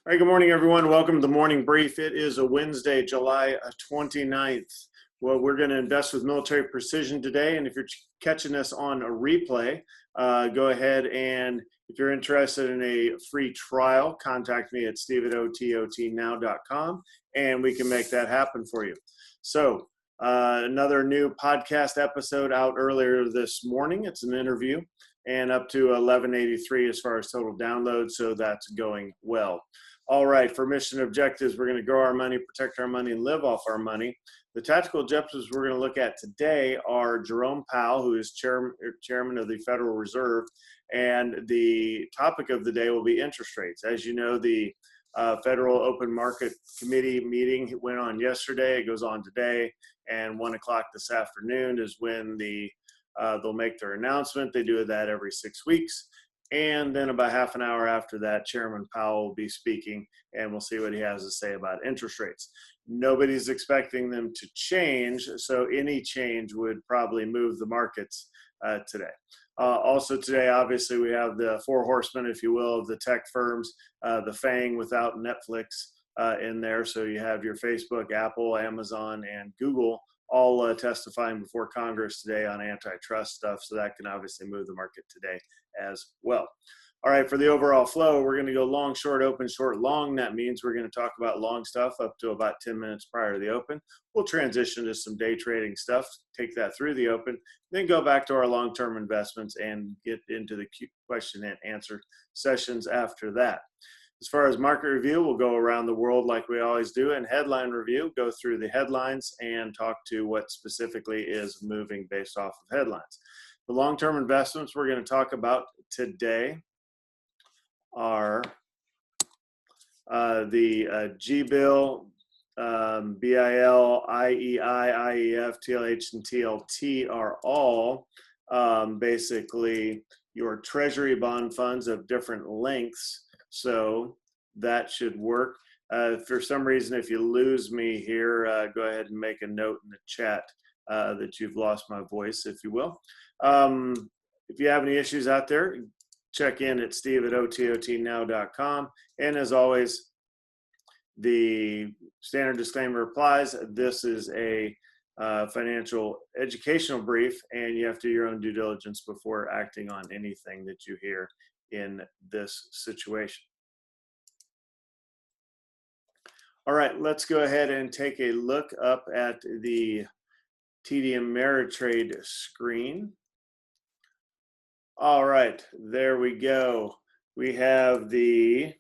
All right, good morning, everyone. Welcome to the morning brief. It is a Wednesday, July 29th. Well, we're going to invest with military precision today. And if you're catching us on a replay, go ahead and if you're interested in a free trial, contact me at steve@ototnow.com and we can make that happen for you. So another new podcast episode out earlier this morning. It's an interview and up to 1183 as far as total downloads. So that's going well. All right, for mission objectives, we're going to grow our money, protect our money, and live off our money. The tactical objectives we're going to look at today are Jerome Powell, who is chairman of the Federal Reserve, and the topic of the day will be interest rates. As you know, the Federal Open Market Committee meeting went on yesterday. It goes on today, and 1 o'clock this afternoon is when they'll make their announcement. They do that every 6 weeks. And then about half an hour after that, Chairman Powell will be speaking, and we'll see what he has to say about interest rates. Nobody's expecting them to change, so any change would probably move the markets today. Also today, obviously, we have the four horsemen, if you will, of the tech firms, the FANG without Netflix in there. So you have your Facebook, Apple, Amazon, and Google all testifying before Congress today on antitrust stuff. So that can obviously move the market today as well. All right, for the overall flow, we're going to go long, short, open, short, long. That means we're going to talk about long stuff up to about 10 minutes prior to the open. We'll transition to some day trading stuff, take that through the open, then go back to our long-term investments and get into the question and answer sessions after that. As far as market review, we'll go around the world like we always do, and headline review, go through the headlines and talk to what specifically is moving based off of headlines. The long-term investments we're going to talk about today are the G-bill, BIL, IEI, IEF, TLH, and TLT are all basically your treasury bond funds of different lengths. So that should work. For some reason, if you lose me here, go ahead and make a note in the chat that you've lost my voice, if you will. If you have any issues out there, check in at steve@ototnow.com. And as always, the standard disclaimer applies. This is a financial educational brief, and you have to do your own due diligence before acting on anything that you hear in this situation. All right, let's go ahead and take a look up at the TD Ameritrade screen. All right, there we go. We have the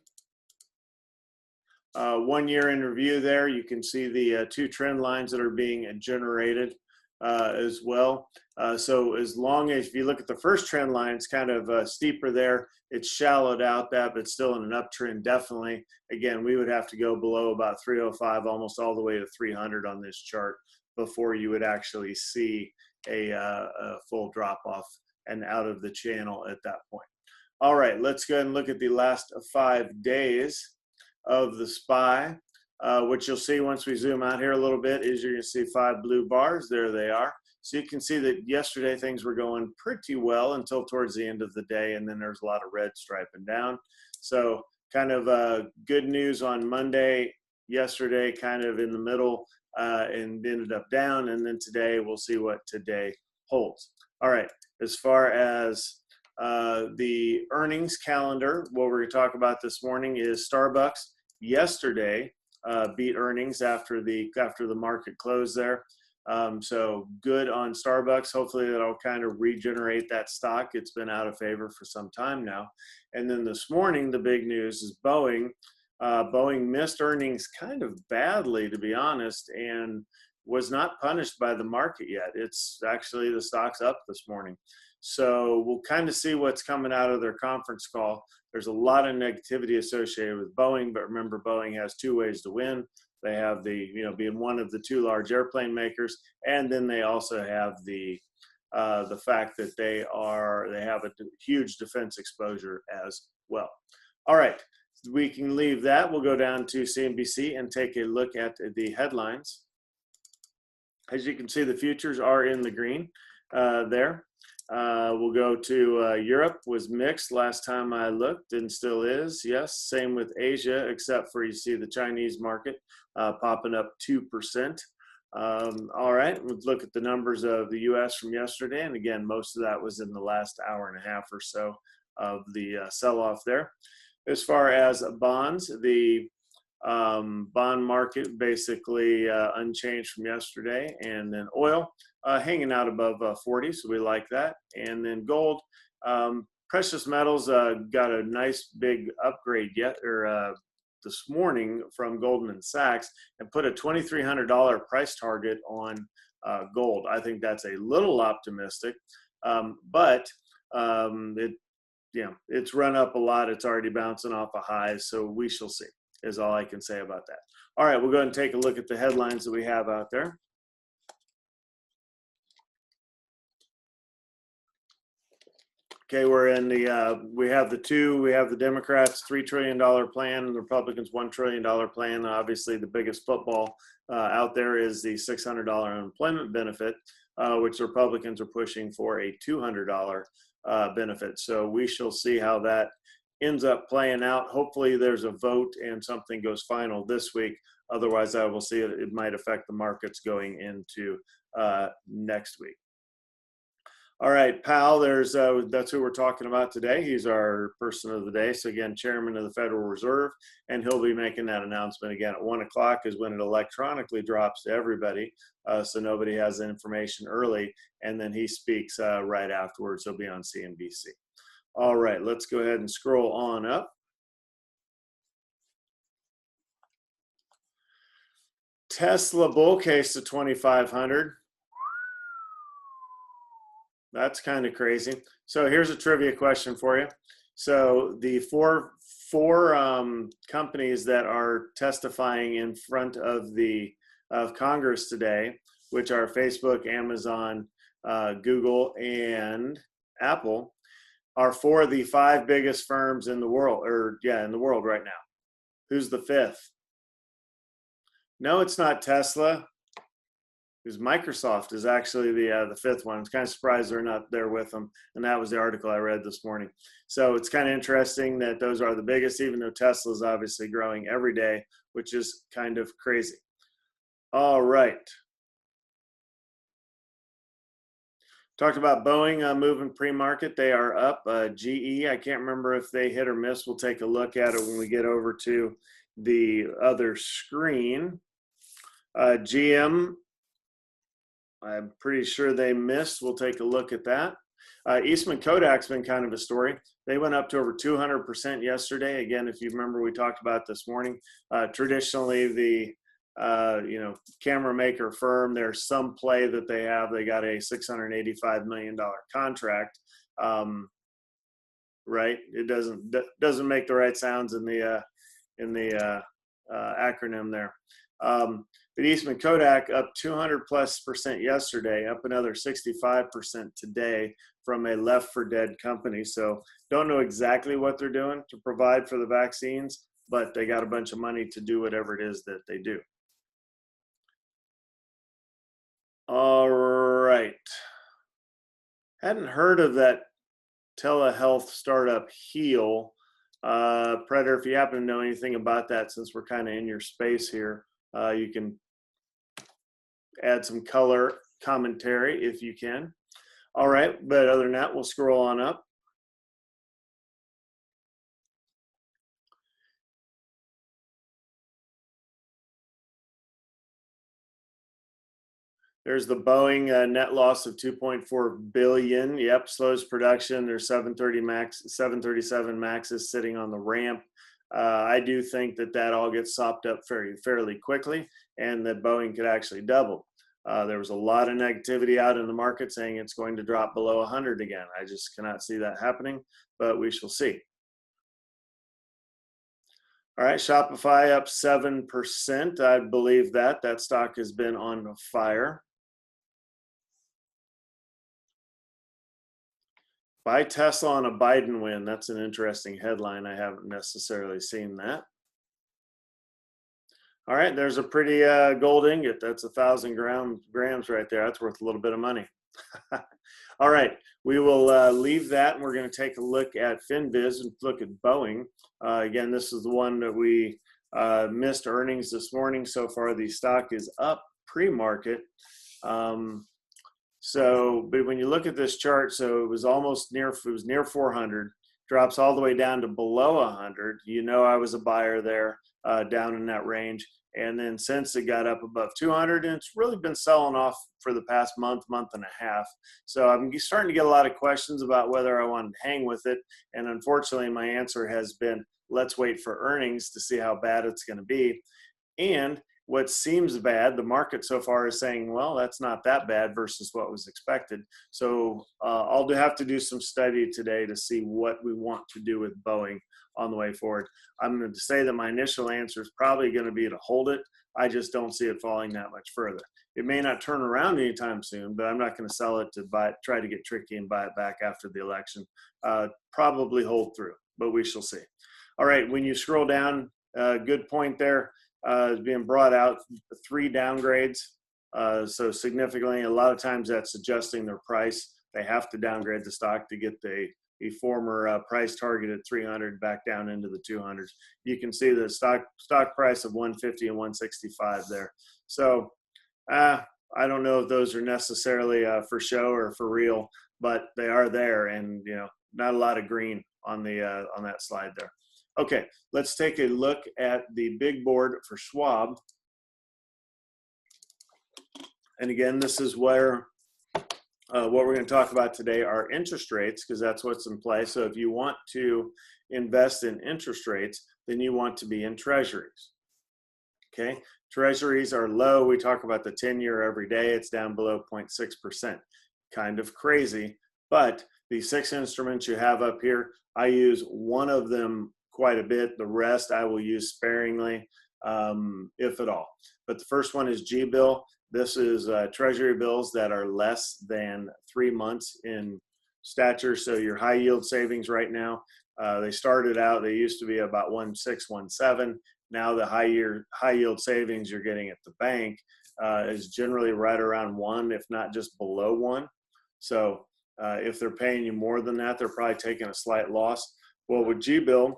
1 year in review there. You can see the two trend lines that are being generated as well. So as long as, if you look at the first trend line, it's kind of steeper there. It's shallowed out that, but still in an uptrend, definitely. Again, we would have to go below about 305, almost all the way to 300 on this chart before you would actually see a full drop off and out of the channel at that point. All right, let's go ahead and look at the last 5 days of the SPY. What you'll see once we zoom out here a little bit is you're going to see 5 blue bars. There they are. So you can see that yesterday things were going pretty well until towards the end of the day, and then there's a lot of red striping down. So kind of good news on Monday, yesterday kind of in the middle and ended up down, and then today we'll see what today holds. All right, as far as the earnings calendar, what we're going to talk about this morning is Starbucks yesterday beat earnings after the market closed there. So good on Starbucks. Hopefully that'll kind of regenerate that stock. It's been out of favor for some time now. And then this morning, the big news is Boeing. Boeing missed earnings kind of badly, to be honest, and was not punished by the market yet. It's actually, the stock's up this morning. So we'll kind of see what's coming out of their conference call. There's a lot of negativity associated with Boeing, but remember, Boeing has two ways to win. They have the, being one of the two large airplane makers, and then they also have the fact that they have a huge defense exposure as well. All right, we can leave that. We'll go down to CNBC and take a look at the headlines. As you can see, the futures are in the green there. We'll go to Europe. Was mixed last time I looked and still is. Yes, same with Asia, except for you see the Chinese market popping up 2%. All right, we'll look at the numbers of the U.S. from yesterday. And again, most of that was in the last hour and a half or so of the sell-off there. As far as bonds, the bond market basically unchanged from yesterday, and then oil hanging out above 40, so we like that. And then gold, precious metals got a nice big upgrade this morning from Goldman Sachs and put a $2,300 price target on gold. I think that's a little optimistic, but it's run up a lot. It's already bouncing off a high, so we shall see, is all I can say about that. All right, we'll go ahead and take a look at the headlines that we have out there. Okay, we're in the, we have the Democrats' $3 trillion plan and the Republicans' $1 trillion plan. Obviously, the biggest football out there is the $600 unemployment benefit, which the Republicans are pushing for a $200 benefit. So we shall see how that ends up playing out. Hopefully there's a vote and something goes final this week. Otherwise, I will see it might affect the markets going into next week. All right, Powell, that's who we're talking about today. He's our person of the day. So again, chairman of the Federal Reserve, and he'll be making that announcement again at 1 o'clock is when it electronically drops to everybody. So nobody has the information early, and then he speaks right afterwards. He'll be on CNBC. All right, let's go ahead and scroll on up. Tesla bull case to 2,500. That's kind of crazy. So here's a trivia question for you. So the four companies that are testifying in front of Congress today, which are Facebook, Amazon, Google, and Apple, are four of the 5 biggest firms in the world, in the world right now. Who's the 5th? No, it's not Tesla. Because Microsoft is actually the 5th one. I'm kind of surprised they're not there with them. And that was the article I read this morning. So it's kind of interesting that those are the biggest, even though Tesla is obviously growing every day, which is kind of crazy. All right. Talked about Boeing moving pre-market. They are up. GE, I can't remember if they hit or miss. We'll take a look at it when we get over to the other screen. GM, I'm pretty sure they missed. We'll take a look at that. Eastman Kodak's been kind of a story. They went up to over 200% yesterday. Again, if you remember, we talked about this morning. Traditionally, the camera maker firm, there's some play that they have. They got a $685 million contract. Right? It doesn't make the right sounds in the acronym there. But Eastman Kodak up 200+% yesterday, up another 65% today from a left for dead company. So don't know exactly what they're doing to provide for the vaccines, but they got a bunch of money to do whatever it is that they do. All right. Hadn't heard of that telehealth startup Heal. Predator, if you happen to know anything about that, since we're kind of in your space here, you can add some color commentary if you can. All right, but other than that, we'll scroll on up. There's the Boeing net loss of $2.4 billion. Yep, slows production. There's 737 Maxes sitting on the ramp. I do think that all gets sopped up fairly quickly, and that Boeing could actually double. There was a lot of negativity out in the market saying it's going to drop below 100 again. I just cannot see that happening, but we shall see. All right, Shopify up 7%. I believe that stock has been on fire. Buy Tesla on a Biden win. That's an interesting headline. I haven't necessarily seen that. All right, there's a pretty gold ingot. That's 1,000 grams right there. That's worth a little bit of money. All right, we will leave that, and we're going to take a look at FinViz and look at Boeing. Again, this is the one that we missed earnings this morning. So far, the stock is up pre-market. But when you look at this chart, so it was near 400, drops all the way down to below 100. You know, I was a buyer there down in that range. And then since it got up above 200, and it's really been selling off for the past month and a half. So I'm starting to get a lot of questions about whether I want to hang with it. And unfortunately, my answer has been, let's wait for earnings to see how bad it's going to be. And what seems bad, the market so far is saying, well, that's not that bad versus what was expected. So I'll have to do some study today to see what we want to do with Boeing on the way forward. I'm going to say that my initial answer is probably going to be to hold it. I just don't see it falling that much further. It may not turn around anytime soon, but I'm not going to sell it to try to get tricky and buy it back after the election. Probably hold through, but we shall see. All right, when you scroll down, good point there. Is being brought out 3 downgrades. So significantly, a lot of times that's adjusting their price. They have to downgrade the stock to get the former price target at 300 back down into the 200s. You can see the stock price of 150 and 165 there. So I don't know if those are necessarily for show or for real, but they are there, and you know, not a lot of green on the on that slide there. Okay, let's take a look at the big board for Schwab. And again, this is where what we're going to talk about today are interest rates, because that's what's in play. So if you want to invest in interest rates, then you want to be in treasuries. Okay, treasuries are low. We talk about the 10-year every day. It's down below 0.6%. Kind of crazy, but the 6 instruments you have up here, I use one of them quite a bit. The rest I will use sparingly, if at all. But the first one is G-bill. This is treasury bills that are less than 3 months in stature. So your high yield savings right now, they started out, they used to be about 1.6, 1.7. Now the high yield savings you're getting at the bank is generally right around 1, if not just below 1. So if they're paying you more than that, they're probably taking a slight loss. Well, with G-bill,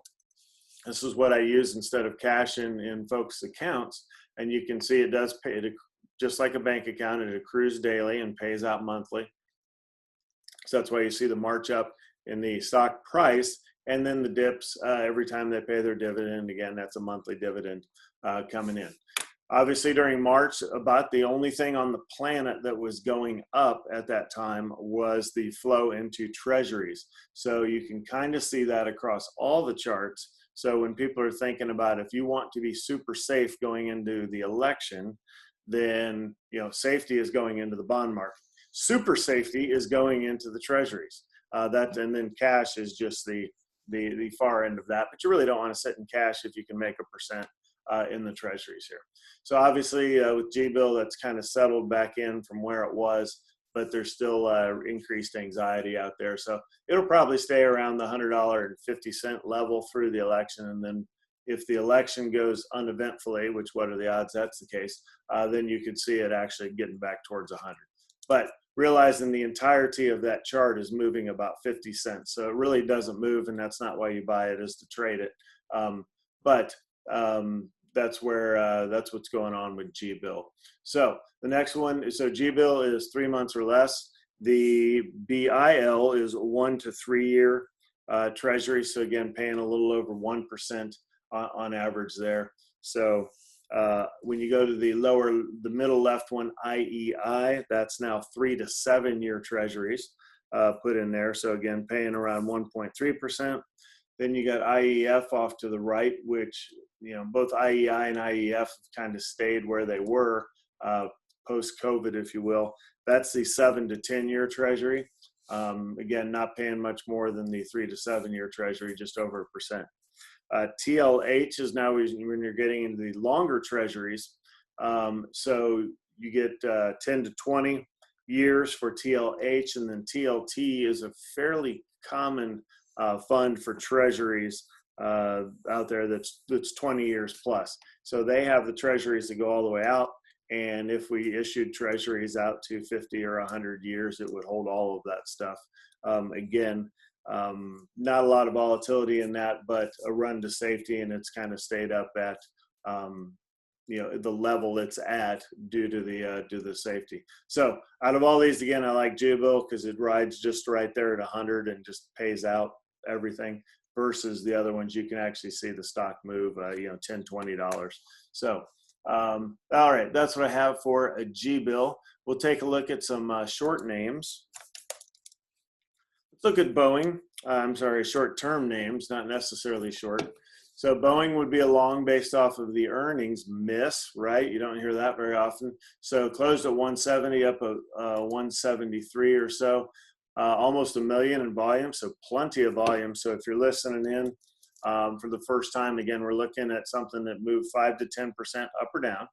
this is what I use instead of cash in folks' accounts. And you can see it does pay, just like a bank account, it accrues daily and pays out monthly. So that's why you see the march up in the stock price, and then the dips every time they pay their dividend. Again, that's a monthly dividend coming in. Obviously, during March, about the only thing on the planet that was going up at that time was the flow into treasuries. So you can kind of see that across all the charts. So when people are thinking about if you want to be super safe going into the election, then you know safety is going into the bond market. Super safety is going into the treasuries. And then cash is just the far end of that. But you really don't want to sit in cash if you can make 1% in the treasuries here. So obviously with G-bill, that's kind of settled back in from where it was, but there's still increased anxiety out there. So it'll probably stay around the $100.50 level through the election. And then if the election goes uneventfully, which what are the odds that's the case, then you could see it actually getting back towards 100. But realizing the entirety of that chart is moving about 50 cents. So it really doesn't move, and that's not why you buy it, is to trade it. That's what's going on with G-bill. So the next one, so G-bill is 3 months or less. The BIL is 1 to 3 year treasury. So again, paying a little over 1% on average there. So when you go to the middle left one, IEI, that's now 3 to 7 year treasuries put in there. So again, paying around 1.3%. Then you got IEF off to the right, which, you know, both IEI and IEF have kind of stayed where they were post-COVID, if you will. That's the 7 to 10 year treasury. Again, not paying much more than the 3 to 7 year treasury, just over 1%. TLH is now when you're getting into the longer treasuries. So you get 10 to 20 years for TLH, and then TLT is a fairly common fund for treasuries out there that's 20 years plus. So they have the treasuries that go all the way out. And if we issued treasuries out to 50 or 100 years, it would hold all of that stuff. Again, not a lot of volatility in that, but a run to safety, and it's kind of stayed up at the level it's at due to the safety. So out of all these, again, I like G-bill because it rides just right there at 100 and just pays out everything, versus the other ones you can actually see the stock move $10, $20. So all right, that's what I have for a G-bill. We'll take a look at some short names. Let's look at Boeing. I'm sorry, short-term names, not necessarily short. So Boeing would be a long based off of the earnings miss, right? You don't hear that very often. So closed at 170, up at 173 or so, almost 1 million in volume, so plenty of volume. So if you're listening in for the first time, again, we're looking at something that moved 5 to 10% up or down.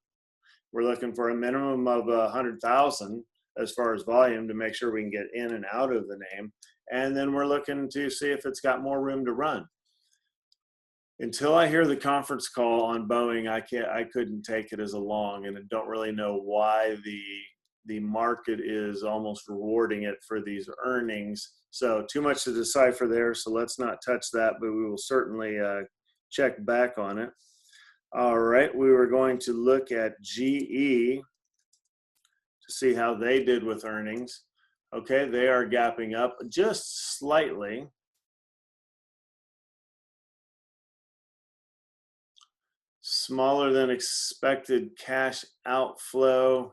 We're looking for a minimum of 100,000 as far as volume to make sure we can get in and out of the name. And then we're looking to see if it's got more room to run. Until I hear the conference call on Boeing, I couldn't take it as a long, and I don't really know why the market is almost rewarding it for these earnings. So too much to decipher there, so let's not touch that, but we will certainly check back on it. All right, we were going to look at GE to see how they did with earnings. Okay, they are gapping up just slightly. Smaller than expected cash outflow.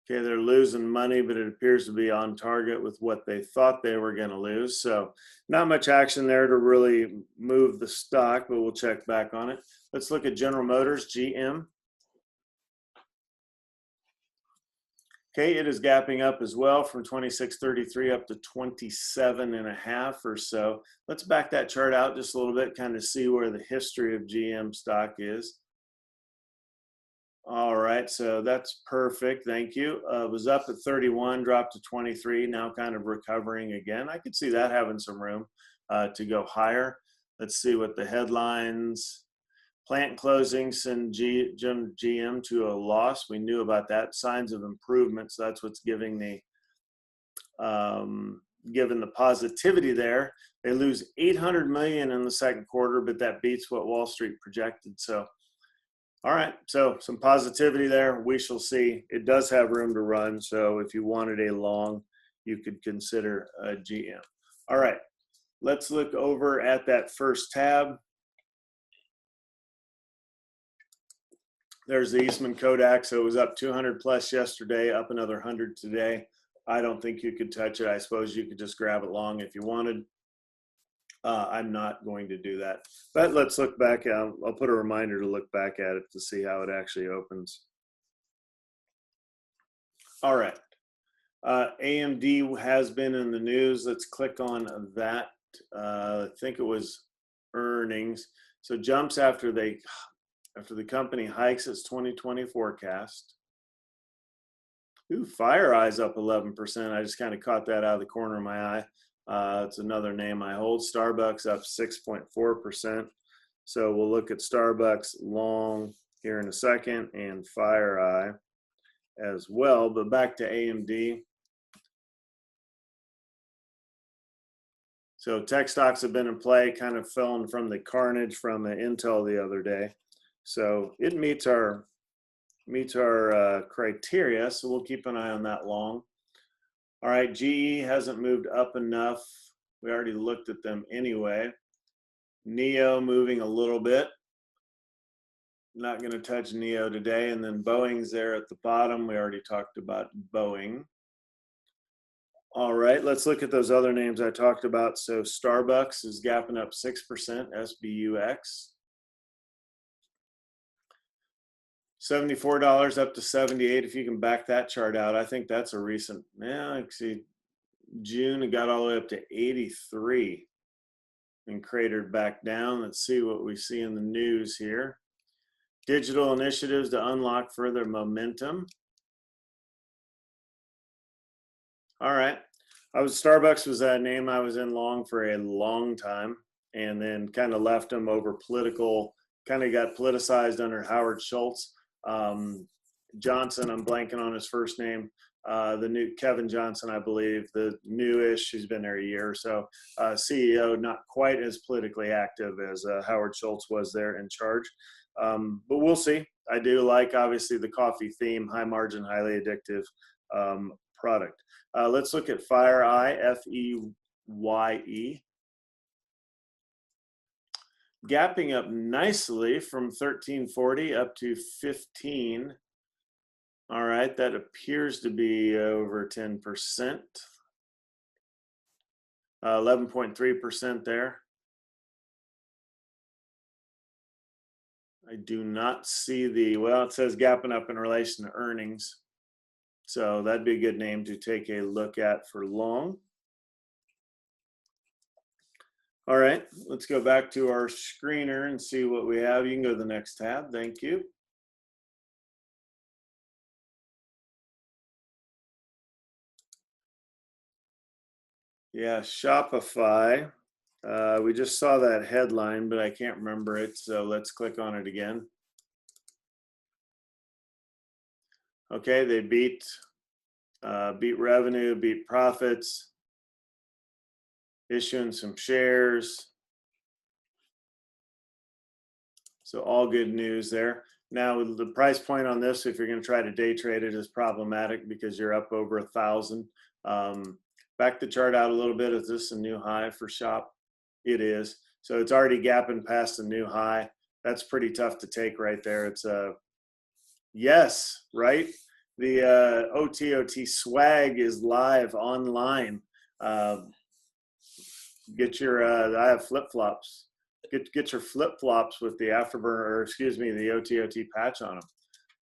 Okay, they're losing money, but it appears to be on target with what they thought they were going to lose. So not much action there to really move the stock, but we'll check back on it. Let's look at General Motors, GM. Okay, it is gapping up as well from 26.33 up to 27.5 or so. Let's back that chart out just a little bit, kind of see where the history of GM stock is. All right, so that's perfect. Thank you. It was up at 31, dropped to 23, now kind of recovering again. I could see that having some room to go higher. Let's see what the headlines. Plant closings send GM to a loss. We knew about that. Signs of improvement. So that's what's giving the positivity there. They lose 800 million in the second quarter, but that beats what Wall Street projected. So, all right. So some positivity there. We shall see. It does have room to run. So if you wanted a long, you could consider GM. All right. Let's look over at that first tab. There's the Eastman Kodak. So it was up 200 plus yesterday, up another 100 today. I don't think you could touch it. I suppose you could just grab it long if you wanted. I'm not going to do that. But let's look back. I'll put a reminder to look back at it to see how it actually opens. All right. AMD has been in the news. Let's click on that. I think it was earnings. So jumps after the company hikes its 2020 forecast. Ooh, FireEye's up 11%. I just kind of caught that out of the corner of my eye. It's another name I hold. Starbucks up 6.4%. So we'll look at Starbucks long here in a second, and FireEye as well. But back to AMD. So tech stocks have been in play, kind of falling from the carnage from Intel the other day. So it meets our criteria, so we'll keep an eye on that long. All right, GE hasn't moved up enough. We already looked at them anyway. NEO moving a little bit. Not going to touch NEO today. And then Boeing's there at the bottom. We already talked about Boeing. All right, let's look at those other names I talked about. So Starbucks is gapping up 6%, SBUX. $74 up to 78. If you can back that chart out, I think that's a recent, I see June, it got all the way up to 83 and cratered back down. Let's see what we see in the news here. Digital initiatives to unlock further momentum. All right. Starbucks was a name I was in long for a long time, and then kind of left them over political, kind of got politicized under Howard Schultz. Johnson, I'm blanking on his first name. The new Kevin Johnson, I believe, the newish, he's been there a year or so. CEO, not quite as politically active as Howard Schultz was there in charge. But we'll see. I do like, obviously, the coffee theme, high margin, highly addictive product. Let's look at FireEye, F-E-Y-E. Gapping up nicely from 1340 up to 15. All right, that appears to be over 10%. 11.3% there. I do not see the, well, it says gapping up in relation to earnings. So that'd be a good name to take a look at for long. All right, let's go back to our screener and see what we have. You can go to the next tab. Thank you. Yeah, Shopify. We just saw that headline, but I can't remember it. So let's click on it again. Okay, they beat revenue, beat profits, issuing some shares. So all good news there. Now the price point on this, if you're going to try to day trade it, is problematic because you're up over 1,000. Back the chart out a little bit. Is this a new high for Shop? It is. So it's already gapping past the new high. That's pretty tough to take right there. It's a yes, right? The OTOT swag is live online. Get your I have flip-flops. Get your flip-flops with the afterburner, or excuse me, the OTOT patch on them.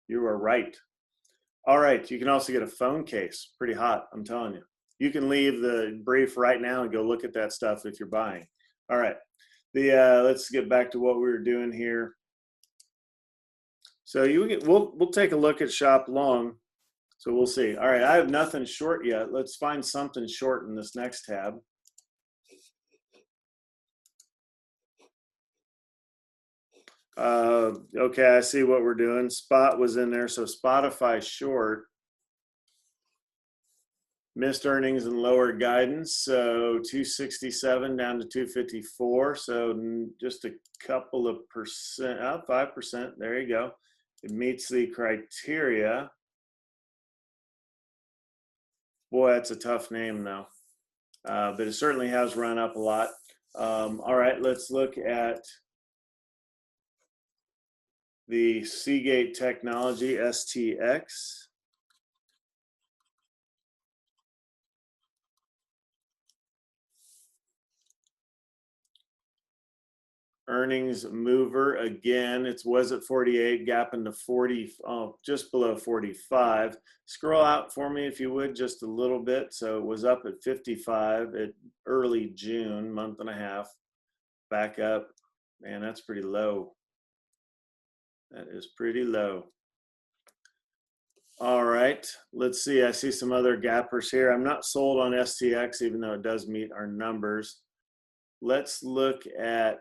You are right. All right, you can also get a phone case. Pretty hot, I'm telling you. You can leave the brief right now and go look at that stuff if you're buying. All right, let's get back to what we were doing here. So we'll take a look at Shop Long. So we'll see. All right, I have nothing short yet. Let's find something short in this next tab. Okay, I see what we're doing. Spot was in there, so Spotify short. Missed earnings and lower guidance, so 267 down to 254, so just a couple of percent, 5%, there you go. It meets the criteria. Boy, that's a tough name though, but it certainly has run up a lot. All right, let's look at the Seagate Technology, STX. Earnings mover again. It was at 48, gapping to 40, just below 45. Scroll out for me if you would, just a little bit. So it was up at 55 at early June, month and a half. Back up, man, that's pretty low. That is pretty low. All right, let's see. I see some other gappers here. I'm not sold on STX, even though it does meet our numbers. Let's look at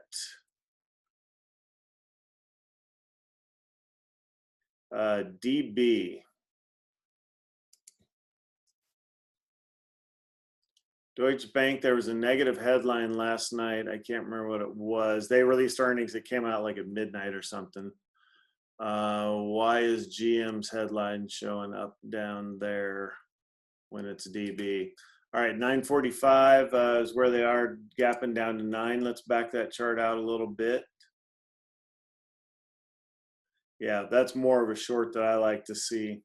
DB. Deutsche Bank, there was a negative headline last night. I can't remember what it was. They released earnings. It came out like at midnight or something. Why is GM's headline showing up down there when it's DB? All right, 945 is where they are, gapping down to 9. Let's back that chart out a little bit. Yeah, that's more of a short that I like to see.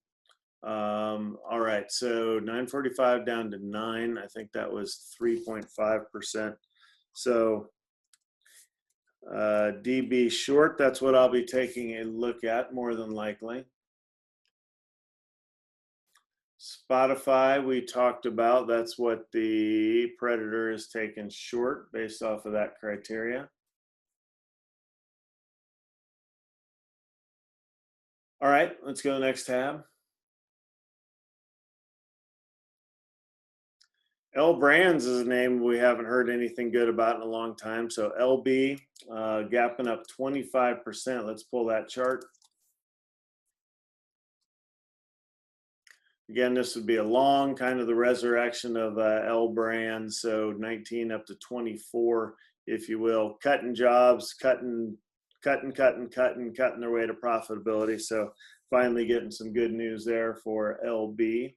All right, so 945 down to 9. I think that was 3.5%. So DB short, that's what I'll be taking a look at more than likely. Spotify, we talked about. That's what the Predator is taking short based off of that criteria. All right, let's go to the next tab. L Brands is a name we haven't heard anything good about in a long time. So LB gapping up 25%. Let's pull that chart. Again, this would be a long kind of the resurrection of L Brands. So 19 up to 24, if you will, cutting jobs, cutting their way to profitability. So finally getting some good news there for LB.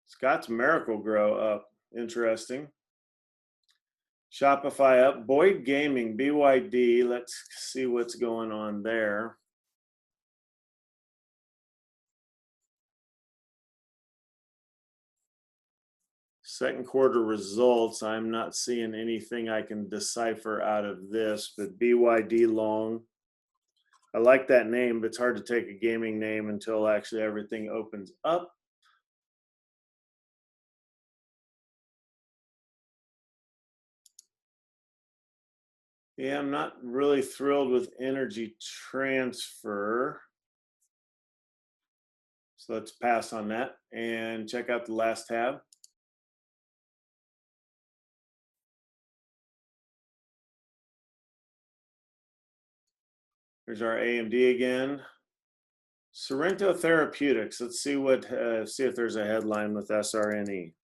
Scott's Miracle-Gro up. Interesting. Shopify up. Boyd Gaming, BYD. Let's see what's going on there. Second quarter results. I'm not seeing anything I can decipher out of this, but BYD long. I like that name, but it's hard to take a gaming name until actually everything opens up. Yeah, I'm not really thrilled with Energy Transfer. So let's pass on that and check out the last tab. Here's our AMD again. Sorrento Therapeutics. Let's see what see if there's a headline with SRNE.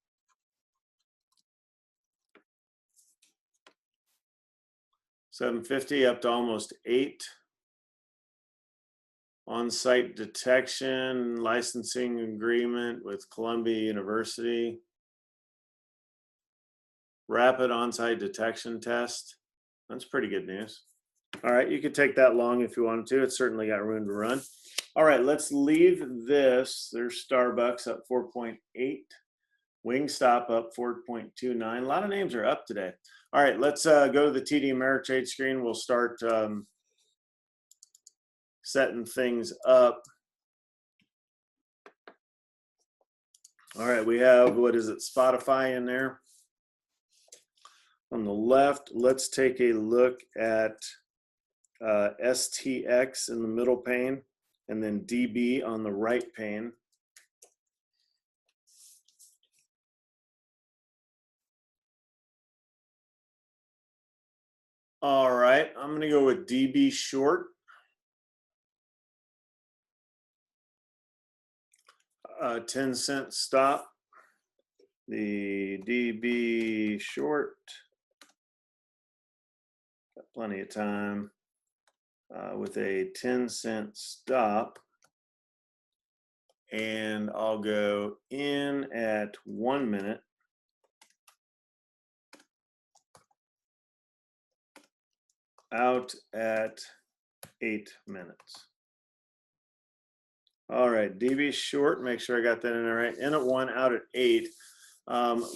$7.50 up to almost $8. On-site detection licensing agreement with Columbia University. Rapid on-site detection test. That's pretty good news. All right, you could take that long if you wanted to. It's certainly got room to run. All right, let's leave this. There's Starbucks up 4.8. Wingstop up 4.29. A lot of names are up today. All right, let's go to the TD Ameritrade screen. We'll start setting things up. All right, we have, what is it, Spotify in there. On the left, let's take a look at STX in the middle pane, and then DB on the right pane. All right, I'm going to go with DB short. 10-cent stop. The DB short. Got plenty of time with a 10-cent stop. And I'll go in at 1 minute. Out at 8 minutes. All right, DB short, make sure I got that in there right. In at 1, out at 8.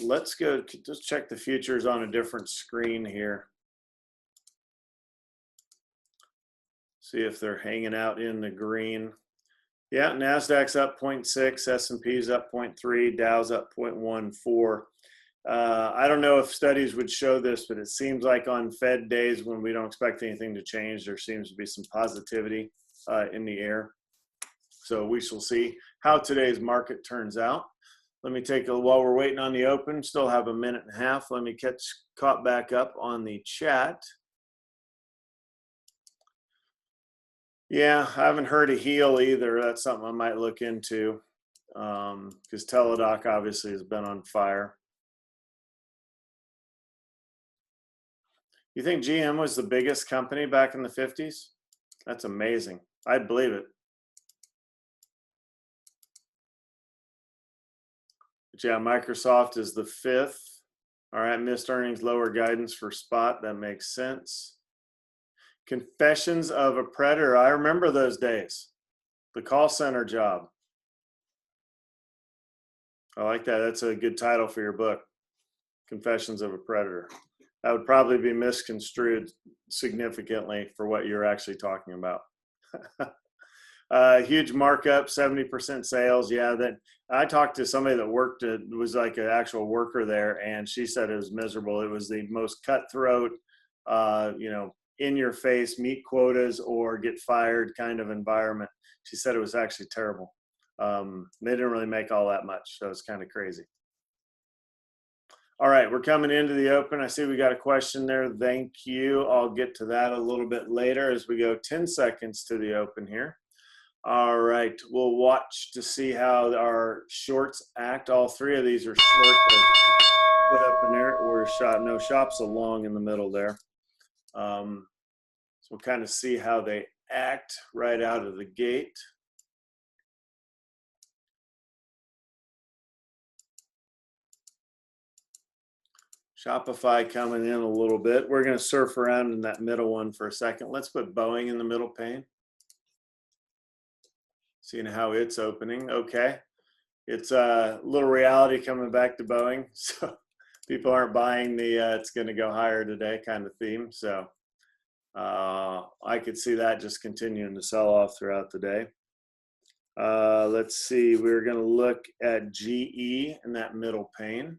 Let's go, just check the futures on a different screen here. See if they're hanging out in the green. Yeah, NASDAQ's up 0.6, S&P's up 0.3, Dow's up 0.14. I don't know if studies would show this, but it seems like on Fed days when we don't expect anything to change, there seems to be some positivity in the air. So we shall see how today's market turns out. Let me take a, while we're waiting on the open, still have a minute and a half. Let me get caught back up on the chat. Yeah, I haven't heard a heel either. That's something I might look into because Teladoc obviously has been on fire. You think GM was the biggest company back in the 50s? That's amazing. I'd believe it. But yeah, Microsoft is the 5th. All right, missed earnings, lower guidance for Spot. That makes sense. Confessions of a Predator. I remember those days. The call center job. I like that. That's a good title for your book. Confessions of a Predator. That would probably be misconstrued significantly for what you're actually talking about. Huge markup, 70% sales. Yeah, that I talked to somebody that worked at, was like an actual worker there, and she said it was miserable. It was the most cutthroat, you know, in your face, meet quotas or get fired kind of environment. She said it was actually terrible. They didn't really make all that much, so it's kind of crazy. All right, we're coming into the open. I see we got a question there. Thank you. I'll get to that a little bit later as we go 10 seconds to the open here. All right, we'll watch to see how our shorts act. All three of these are short. Put up in there. We're no shops along in the middle there. So we'll kind of see how they act right out of the gate. Shopify coming in a little bit. We're going to surf around in that middle one for a second. Let's put Boeing in the middle pane. Seeing how it's opening. Okay. It's a little reality coming back to Boeing. So people aren't buying the it's going to go higher today kind of theme. So I could see that just continuing to sell off throughout the day. Let's see. We're going to look at GE in that middle pane.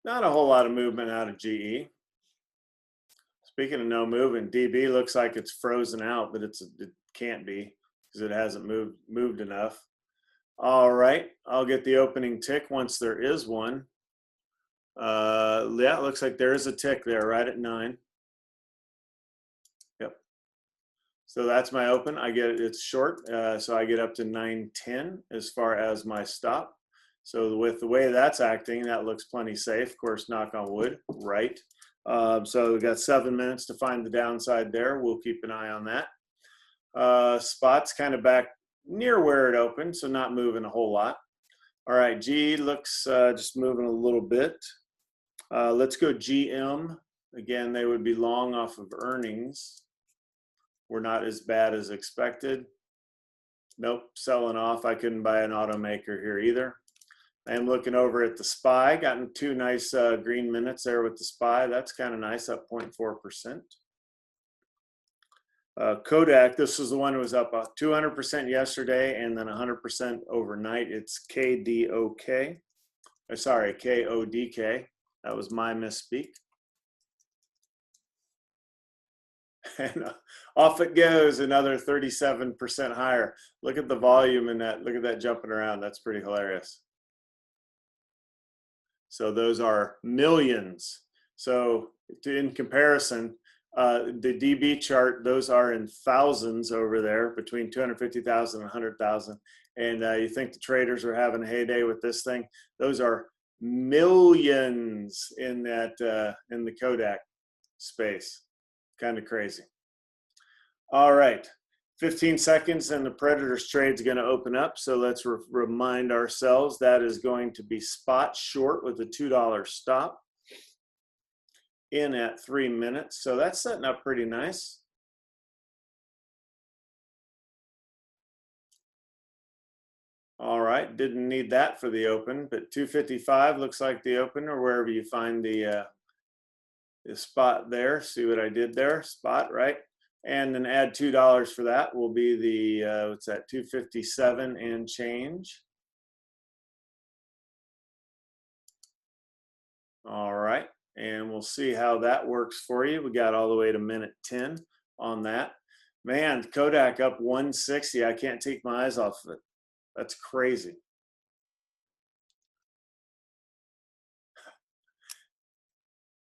Not a whole lot of movement out of GE. Speaking of no movement, DB looks like it's frozen out, but it can't be because it hasn't moved enough. All right, I'll get the opening tick once there is one. Yeah, it looks like there is a tick there right at 9. Yep. So that's my open. I get it's short, so I get up to 9.10 as far as my stop. So with the way that's acting, that looks plenty safe. Of course, knock on wood, right? So we've got 7 minutes to find the downside there. We'll keep an eye on that. Spot's kind of back near where it opened, so not moving a whole lot. All right, G looks just moving a little bit. Let's go GM. Again, they would be long off of earnings. We're not as bad as expected. Nope, selling off. I couldn't buy an automaker here either. I'm looking over at the SPY, gotten 2 nice green minutes there with the SPY. That's kind of nice, up 0.4%. Kodak, this is the one that was up 200% yesterday and then 100% overnight. It's KDOK. Sorry, KODK. That was my misspeak. And off it goes, another 37% higher. Look at the volume in that. Look at that jumping around. That's pretty hilarious. So those are millions. So in comparison, the DB chart, those are in thousands over there, between 250,000 and 100,000. And you think the traders are having a heyday with this thing? Those are millions in that in the Kodak space. Kind of crazy. All right. 15 seconds and the Predators trade is going to open up. So let's remind ourselves that is going to be spot short with a $2 stop in at 3 minutes. So that's setting up pretty nice. All right, didn't need that for the open, but 255 looks like the open, or wherever you find the spot there. See what I did there? Spot, right? And then add $2 for that will be the, what's that, 257 and change. All right, and we'll see how that works for you. We got all the way to minute 10 on that. Man, Kodak up 160. I can't take my eyes off of it. That's crazy.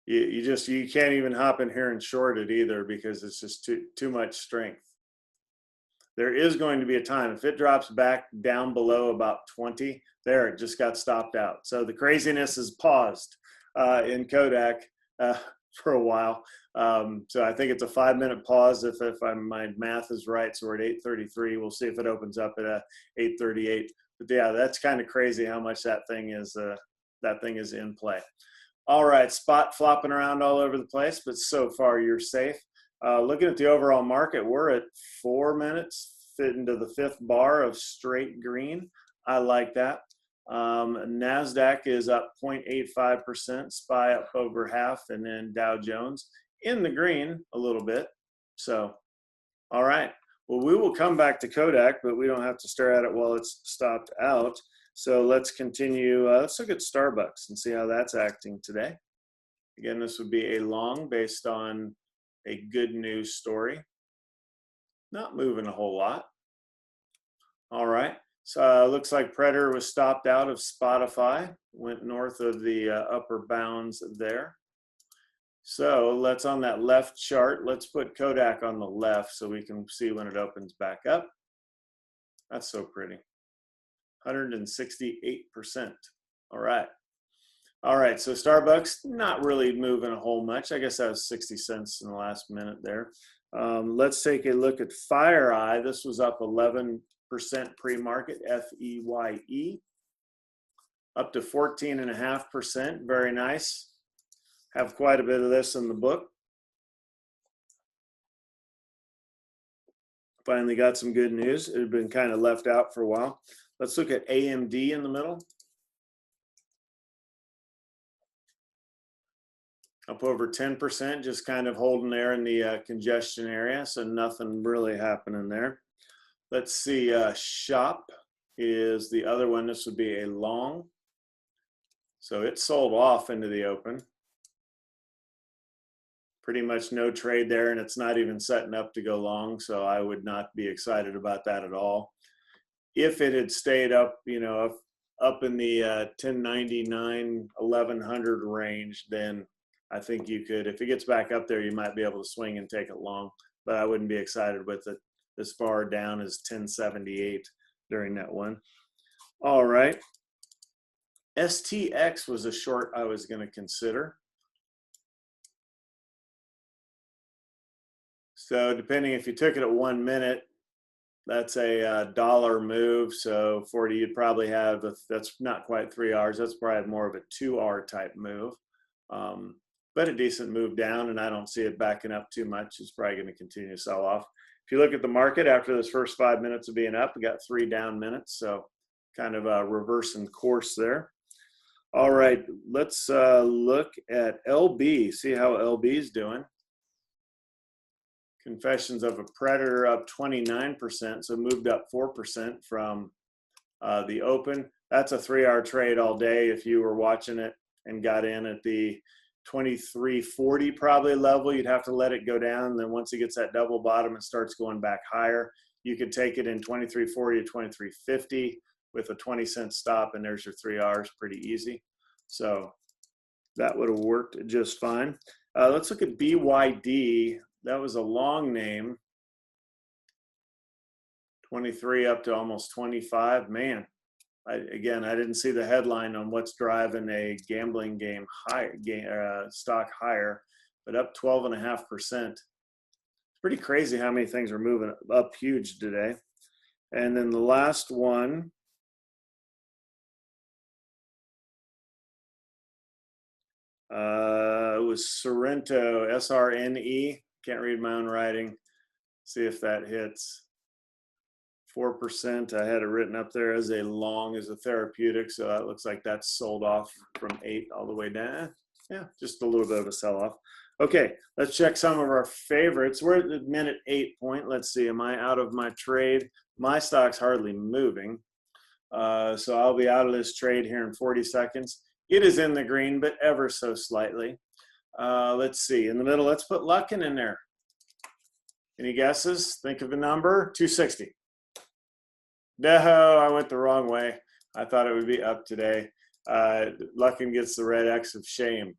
You can't even hop in here and short it either because it's just too much strength. There is going to be a time if it drops back down below about 20 there, it just got stopped out. So the craziness is paused in Kodak for a while. So I think it's a 5-minute pause if my math is right. So we're at 8:33. We'll see if it opens up at 8:38. But yeah, that's kind of crazy how much that thing is in play. All right, spot flopping around all over the place, but so far you're safe. Looking at the overall market, we're at 4 minutes, fit into the 5th bar of straight green. I like that. NASDAQ is up 0.85%, SPY up over half, and then Dow Jones in the green a little bit. So, all right. Well, we will come back to Kodak, but we don't have to stare at it while it's stopped out. So let's continue. Let's look at Starbucks and see how that's acting today. Again, this would be a long based on a good news story. Not moving a whole lot. All right. So looks like Predator was stopped out of Spotify, went north of the upper bounds there. So let's, on that left chart, let's put Kodak on the left so we can see when it opens back up. That's so pretty. 168%. All right. All right, so Starbucks, not really moving a whole much. I guess that was 60 cents in the last minute there. Let's take a look at FireEye. This was up 11% pre-market, F-E-Y-E, up to 14.5%. Very nice. Have quite a bit of this in the book. Finally got some good news. It had been kind of left out for a while. Let's look at AMD in the middle. Up over 10%, just kind of holding there in the congestion area, so nothing really happening there. Let's see, Shop is the other one. This would be a long. So it sold off into the open. Pretty much no trade there, and it's not even setting up to go long, so I would not be excited about that at all. If it had stayed up, you know, up in the 1099, 1100 range, then I think you could, if it gets back up there, you might be able to swing and take it long, but I wouldn't be excited with it as far down as 1078 during that one. All right. STX was a short I was going to consider. So depending if you took it at 1 minute, that's a dollar move. So 40, you'd probably have, that's not quite 3 hours. That's probably more of a 2-hour type move. But a decent move down, and I don't see it backing up too much. It's probably going to continue to sell off. If you look at the market after this first 5 minutes of being up, we got 3 down minutes. So kind of reversing course there. All right, let's look at LB, see how LB is doing. Confessions of a Predator up 29%, so moved up 4% from the open. That's a 3-hour trade all day if you were watching it and got in at the 2340 probably level. You'd have to let it go down, and then once it gets that double bottom, it starts going back higher. You could take it in 2340 to 2350 with a 20-cent stop, and there's your 3 hours, pretty easy. So that would have worked just fine. Let's look at BYD. That was a long name. 23 up to almost 25. Man, again, I didn't see the headline on what's driving a gambling game higher, stock higher, but up 12.5%. It's pretty crazy how many things are moving up huge today. And then the last one, it was Sorrento, SRNE. Can't read my own writing. See if that hits. 4%. I had it written up there as a long as a therapeutic, so that looks like that's sold off from 8 all the way down. Yeah, just a little bit of a sell-off. Okay, let's check some of our favorites. We're at the minute 8 point. Let's see, am I out of my trade? My stock's hardly moving, so I'll be out of this trade here in 40 seconds. It is in the green, but ever so slightly. Let's see, in the middle, let's put Luckin in there. Any guesses? Think of a number. 260. No, I went the wrong way. I thought it would be up today. Luckin gets the red X of shame.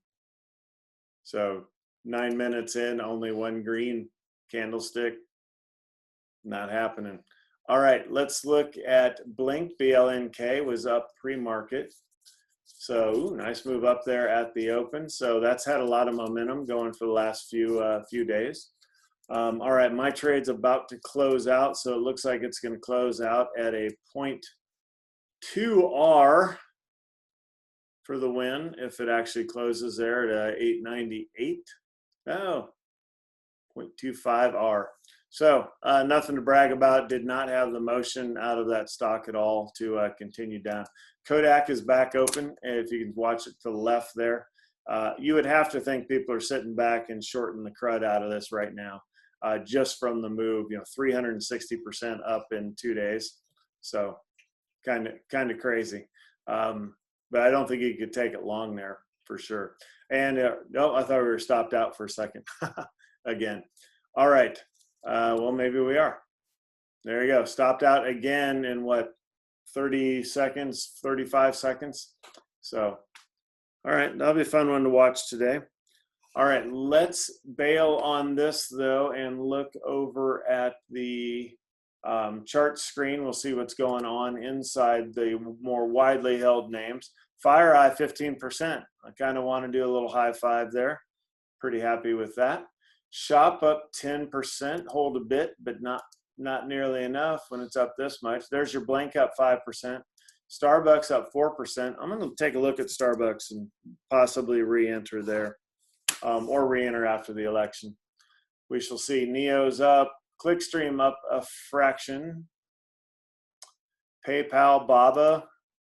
So 9 minutes in, only 1 green candlestick. Not happening. All right, let's look at Blink. BLNK was up pre-market. So ooh, nice move up there at the open. So that's had a lot of momentum going for the last few days. All right, my trade's about to close out, so it looks like it's going to close out at a 0.2R for the win if it actually closes there at 898. Oh, 0.25R. So nothing to brag about. Did not have the motion out of that stock at all to continue down. Kodak is back open. If you can watch it to the left there, you would have to think people are sitting back and shorting the crud out of this right now. Just from the move, 360% up in 2 days. So kind of crazy. But I don't think he could take it long there for sure. And no, I thought we were stopped out for a second again. All right. Well, maybe we are. There you go. Stopped out again in what, 30 seconds, 35 seconds. So, all right, that'll be a fun one to watch today. All right, let's bail on this though and look over at the chart screen. We'll see what's going on inside the more widely held names. FireEye 15%. I kind of want to do a little high five there. Pretty happy with that. Shop up 10%, hold a bit, but not nearly enough when it's up this much. There's your blank up 5%. Starbucks up 4%. I'm going to take a look at Starbucks and possibly re-enter there, or re-enter after the election. We shall see. NEO's up. Clickstream up a fraction. PayPal, BABA,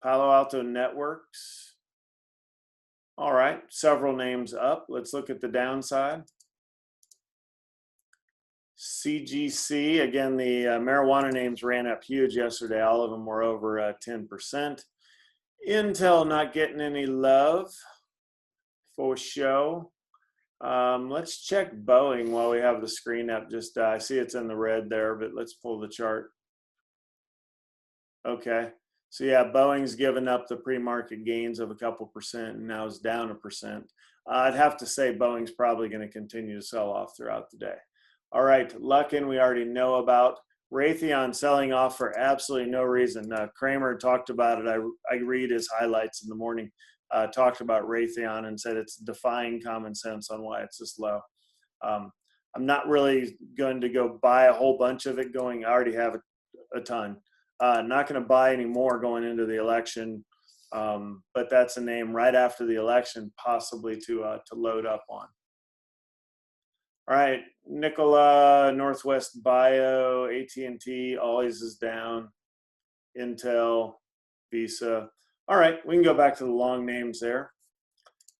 Palo Alto Networks. All right, several names up. Let's look at the downside. CGC, again, the marijuana names ran up huge yesterday. All of them were over 10%. Intel not getting any love for show. Let's check Boeing while we have the screen up. Just I see it's in the red there, but let's pull the chart. Okay, so yeah, Boeing's given up the pre-market gains of a couple percent and now is down 1%. I'd have to say Boeing's probably going to continue to sell off throughout the day. All right, Luckin we already know about. Raytheon selling off for absolutely no reason. Kramer talked about it. I read his highlights in the morning. Talked about Raytheon and said it's defying common sense on why it's this low. I'm not really going to go buy a whole bunch of it going. I already have a ton. Not going to buy any more going into the election, but that's a name right after the election possibly to load up on. All right, Nikola, Northwest Bio, AT&T, always is down. Intel, Visa. All right, we can go back to the long names there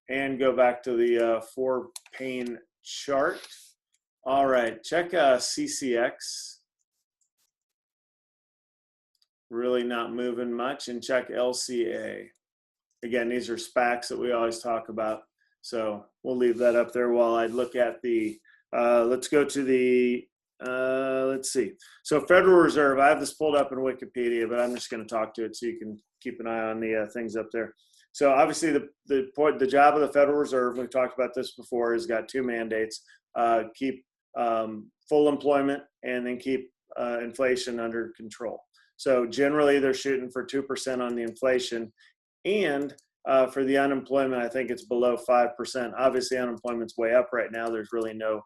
and go back to the 4-pane chart. All right, check CCX. Really not moving much. And check LCA. Again, these are SPACs that we always talk about. So we'll leave that up there while I look at the, let's go to the, let's see. So Federal Reserve, I have this pulled up in Wikipedia, but I'm just going to talk to it so you can keep an eye on the things up there. So obviously the job of the Federal Reserve, we've talked about this before, has got two mandates: keep full employment and then keep inflation under control. So generally they're shooting for 2% on the inflation, and for the unemployment, I think it's below 5%. Obviously unemployment's way up right now. There's really no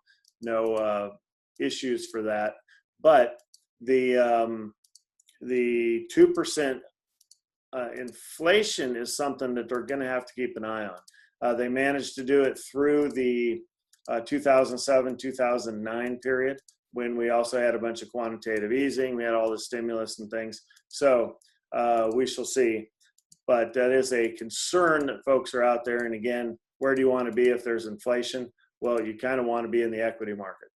issues for that, but the 2% inflation is something that they're going to have to keep an eye on. They managed to do it through the 2007-2009 period, when we also had a bunch of quantitative easing. We had all the stimulus and things. So we shall see. But that is a concern that folks are out there. And again, where do you want to be if there's inflation? Well, you kind of want to be in the equity market.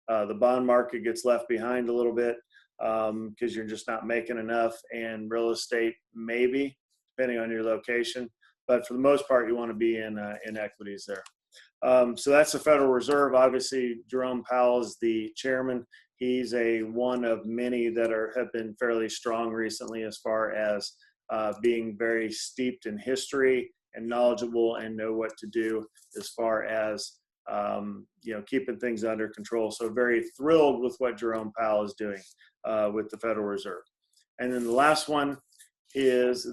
The bond market gets left behind a little bit because you're just not making enough, and real estate maybe, depending on your location. But for the most part, you want to be in equities there. So that's the Federal Reserve. Obviously, Jerome Powell is the chairman. He's one of many that have been fairly strong recently as far as being very steeped in history and knowledgeable and know what to do as far as keeping things under control. So very thrilled with what Jerome Powell is doing with the Federal Reserve. And then the last one is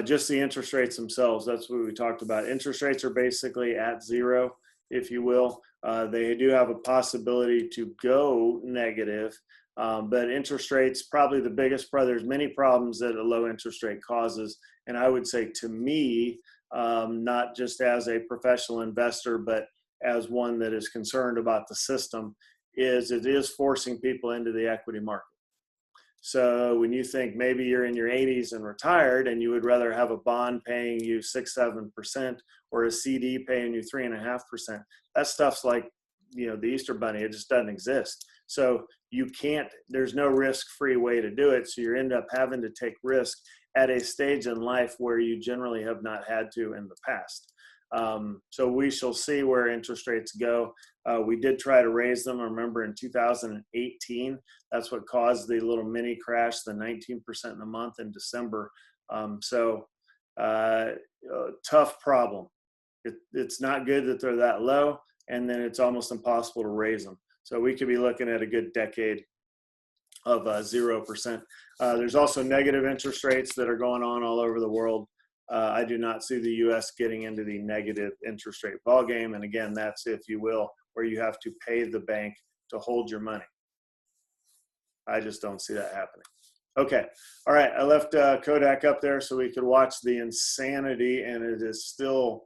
just the interest rates themselves. That's what we talked about. Interest rates are basically at zero, if you will. They do have a possibility to go negative, but interest rates, probably the biggest problem. There's many problems that a low interest rate causes. And I would say, to me, not just as a professional investor, but as one that is concerned about the system, it is forcing people into the equity market. So when you think maybe you're in your 80s and retired and you would rather have a bond paying you 6-7% or a CD paying you 3.5%, that stuff's like, the Easter Bunny. It just doesn't exist. So you can't, there's no risk-free way to do it. So you end up having to take risk at a stage in life where you generally have not had to in the past. So we shall see where interest rates go. We did try to raise them. I remember in 2018, that's what caused the little mini crash, the 19% in a month in December. Tough problem. It's not good that they're that low, and then it's almost impossible to raise them. So we could be looking at a good decade of 0%. There's also negative interest rates that are going on all over the world. I do not see the U.S. getting into the negative interest rate ballgame. And again, that's, if you will, where you have to pay the bank to hold your money. I just don't see that happening. Okay. All right. I left Kodak up there so we could watch the insanity, and it is still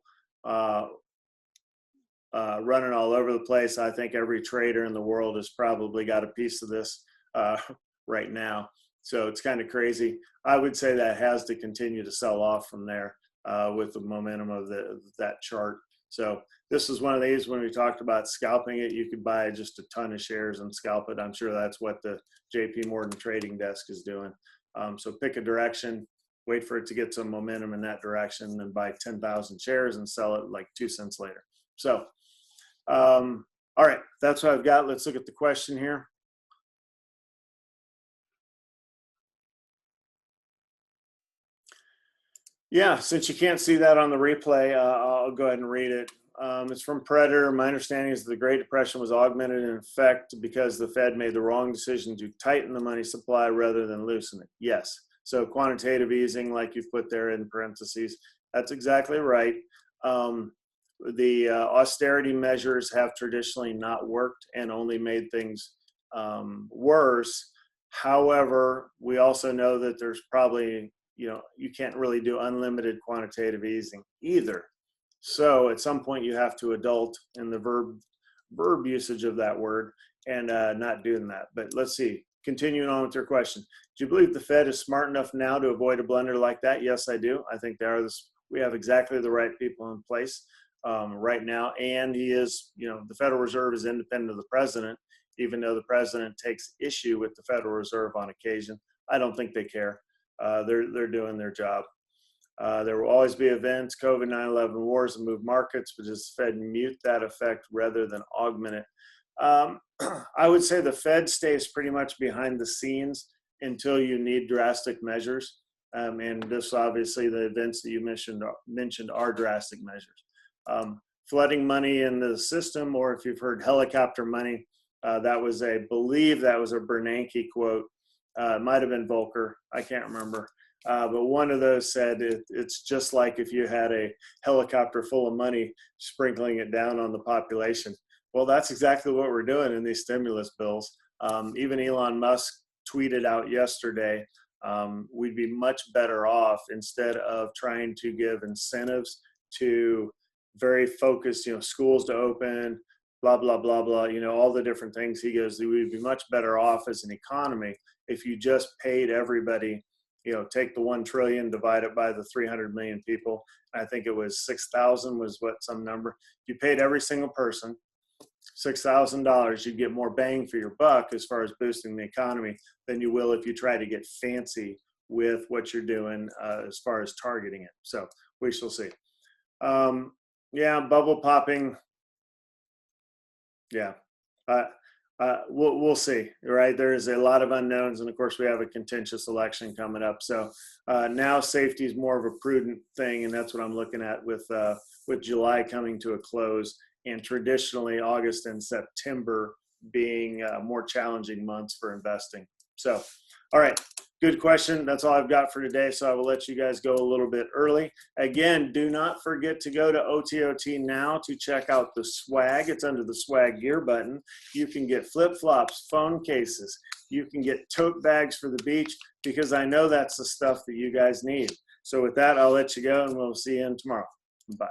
running all over the place. I think every trader in the world has probably got a piece of this right now. So it's kind of crazy. I would say that has to continue to sell off from there with the momentum of that chart. So this is one of these, when we talked about scalping it, you could buy just a ton of shares and scalp it. I'm sure that's what the JP Morgan trading desk is doing. So pick a direction, wait for it to get some momentum in that direction, and buy 10,000 shares and sell it like 2 cents later. So, all right, that's what I've got. Let's look at the question here. Yeah, since you can't see that on the replay, I'll go ahead and read it. It's from Predator. My understanding is that the Great Depression was augmented in effect because the Fed made the wrong decision to tighten the money supply rather than loosen it. Yes. So quantitative easing, like you've put there in parentheses, that's exactly right. The austerity measures have traditionally not worked and only made things worse. However, we also know that there's probably, you can't really do unlimited quantitative easing either. So at some point you have to adult in the verb usage of that word and not doing that. But let's see, continuing on with your question. Do you believe the Fed is smart enough now to avoid a blunder like that? Yes, I do. I think we have exactly the right people in place right now. And he is, the Federal Reserve is independent of the president, even though the president takes issue with the Federal Reserve on occasion. I don't think they care. They're doing their job. There will always be events, COVID, 9/11, wars, and move markets, but does the Fed mute that effect rather than augment it? I would say the Fed stays pretty much behind the scenes until you need drastic measures. And this, obviously, the events that you mentioned are drastic measures. Flooding money in the system, or if you've heard helicopter money, believe that was a Bernanke quote. It might have been Volcker. I can't remember. But one of those said it's just like if you had a helicopter full of money sprinkling it down on the population. Well, that's exactly what we're doing in these stimulus bills. Even Elon Musk tweeted out yesterday, we'd be much better off, instead of trying to give incentives to very focused, schools to open, blah, blah, blah, blah, all the different things. He goes, we'd be much better off as an economy if you just paid everybody, take the 1 trillion, divide it by the 300 million people. I think it was 6,000 was what some number. If you paid every single person $6,000, you'd get more bang for your buck as far as boosting the economy than you will if you try to get fancy with what you're doing as far as targeting it. So we shall see. Yeah, bubble popping. Yeah. We'll see, right? There is a lot of unknowns, and of course we have a contentious election coming up. So now safety is more of a prudent thing, and that's what I'm looking at with July coming to a close, and traditionally August and September being more challenging months for investing. So, all right, good question. That's all I've got for today. So I will let you guys go a little bit early. Again, do not forget to go to OTOT now to check out the swag. It's under the swag gear button. You can get flip-flops, phone cases. You can get tote bags for the beach, because I know that's the stuff that you guys need. So with that, I'll let you go, and we'll see you in tomorrow. Bye.